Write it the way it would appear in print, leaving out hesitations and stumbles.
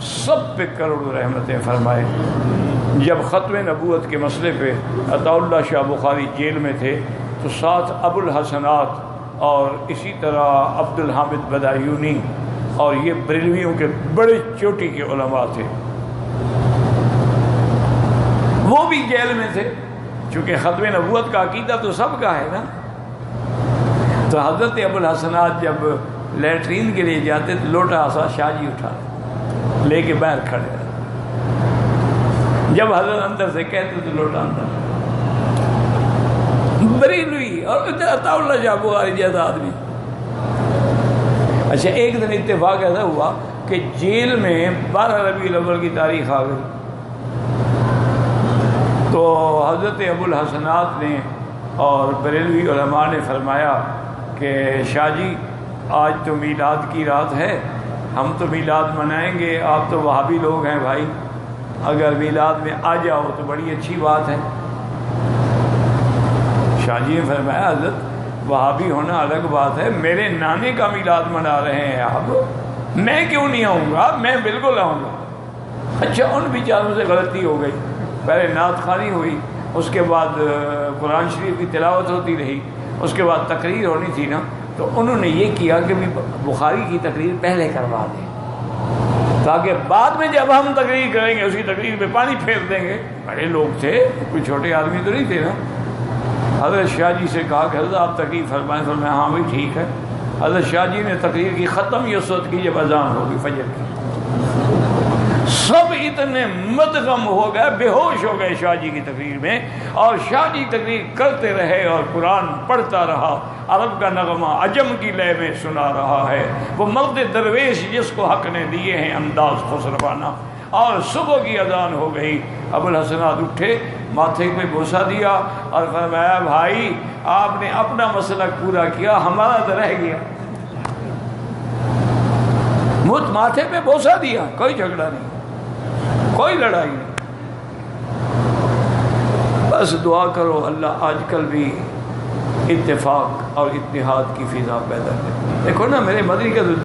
سب پہ کروڑوں رحمتیں فرمائے۔ جب ختم نبوت کے مسئلے پہ عطا اللہ شاہ بخاری جیل میں تھے تو ساتھ ابو الحسنات اور اسی طرح عبد الحامد بدایونی اور یہ بریلویوں کے بڑے چوٹی کے علماء تھے، وہ بھی جیل میں تھے، چونکہ ختم نبوت کا عقیدہ تو سب کا ہے نا۔ تو حضرت ابو الحسنات جب لیٹرین کے لیے جاتے تو لوٹا سا شاہ جی اٹھا لے کے باہر کھڑے رہے، جب حضرت اندر سے کہتے تو لوٹا اندر، بریلوی اور عطا اللہ شاہ بخاری جیسا آدمی۔ اچھا ایک دن اتفاق ایسا ہوا کہ جیل میں 12 ربیع الاول کی تاریخ آ گئی، تو حضرت ابو الحسنات نے اور بریلوی علماء نے فرمایا کہ شاہ جی آج تو میلاد کی رات ہے، ہم تو میلاد منائیں گے، آپ تو وہابی لوگ ہیں بھائی، اگر میلاد میں آ جاؤ تو بڑی اچھی بات ہے۔ شاہ جی نے فرمایا حضرت وہابی ہونا الگ بات ہے، میرے نانے کا میلاد منا رہے ہیں آپ، میں کیوں نہیں آؤں گا؟ میں بالکل آؤں گا۔ اچھا ان بیچاروں سے غلطی ہو گئی، پہلے نعت خوانی ہوئی، اس کے بعد قرآن شریف کی تلاوت ہوتی رہی، اس کے بعد تقریر ہونی تھی نا، تو انہوں نے یہ کیا کہ بخاری کی تقریر پہلے کروا دیں تاکہ بعد میں جب ہم تقریر کریں گے اسی تقریر میں پانی پھیر دیں گے۔ بڑے لوگ تھے، کوئی چھوٹے آدمی تو نہیں تھے نا۔ حضرت شاہ جی سے کہا کہ حضرت آپ تقریر فرمائیں، فرمایا ہاں بھی ٹھیک ہے۔ حضرت شاہ جی نے تقریر کی، ختم یہ صورت کی جب اذان ہوگی فجر کی، سب اتنے مدغم ہو گئے، بے ہوش ہو گئے شاہ جی کی تقریر میں، اور شاہ جی تقریر کرتے رہے اور قرآن پڑھتا رہا، عرب کا نغمہ عجم کی لے میں سنا رہا ہے، وہ مرد درویش جس کو حق نے دیے ہیں انداز خسروانہ۔ اور صبح کی اذان ہو گئی، ابو الحسنات اٹھے، ماتھے پہ بوسہ دیا اور فرمایا بھائی آپ نے اپنا مسلک پورا کیا، ہمارا تو رہ گیا۔ ماتھے پہ بوسہ دیا، کوئی جھگڑا نہیں، کوئی لڑائی نہیں، بس دعا کرو اللہ آج کل بھی اتفاق اور اتحاد کی فضا پیدا کرے۔ دیکھو نا میرے مدنی کا